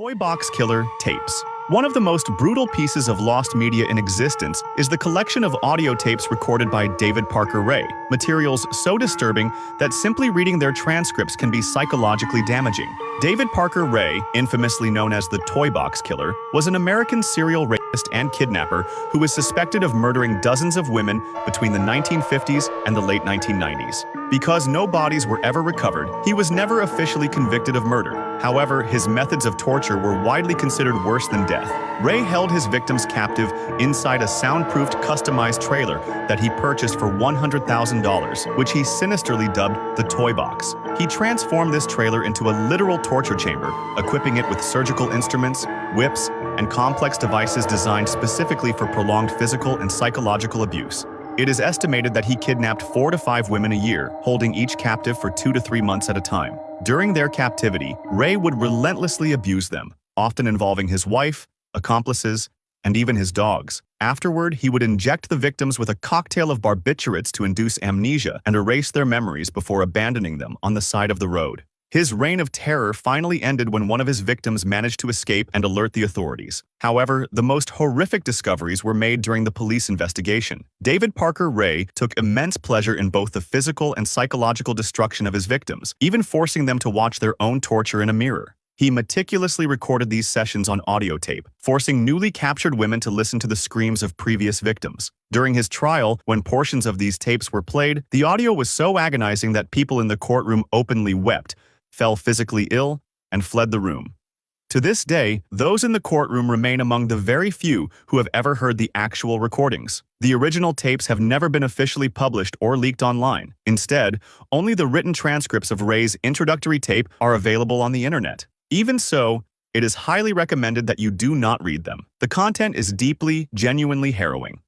Toy Box Killer Tapes. One of the most brutal pieces of lost media in existence is the collection of audio tapes recorded by David Parker Ray, materials so disturbing that simply reading their transcripts can be psychologically damaging. David Parker Ray, infamously known as the Toy Box Killer, was an American serial rapist and kidnapper who was suspected of murdering dozens of women between the 1950s and the late 1990s. Because no bodies were ever recovered, he was never officially convicted of murder. However, his methods of torture were widely considered worse than death. Ray held his victims captive inside a soundproofed customized trailer that he purchased for $100,000, which he sinisterly dubbed the Toy Box. He transformed this trailer into a literal torture chamber, equipping it with surgical instruments, whips, and complex devices designed specifically for prolonged physical and psychological abuse. It is estimated that he kidnapped 4 to 5 women a year, holding each captive for 2 to 3 months at a time. During their captivity, Ray would relentlessly abuse them, often involving his wife, accomplices, and even his dogs. Afterward, he would inject the victims with a cocktail of barbiturates to induce amnesia and erase their memories before abandoning them on the side of the road. His reign of terror finally ended when one of his victims managed to escape and alert the authorities. However, the most horrific discoveries were made during the police investigation. David Parker Ray took immense pleasure in both the physical and psychological destruction of his victims, even forcing them to watch their own torture in a mirror. He meticulously recorded these sessions on audio tape, forcing newly captured women to listen to the screams of previous victims. During his trial, when portions of these tapes were played, the audio was so agonizing that people in the courtroom openly wept, fell physically ill, and fled the room. To this day, those in the courtroom remain among the very few who have ever heard the actual recordings. The original tapes have never been officially published or leaked online. Instead, only the written transcripts of Ray's introductory tape are available on the internet. Even so, it is highly recommended that you do not read them. The content is deeply, genuinely harrowing.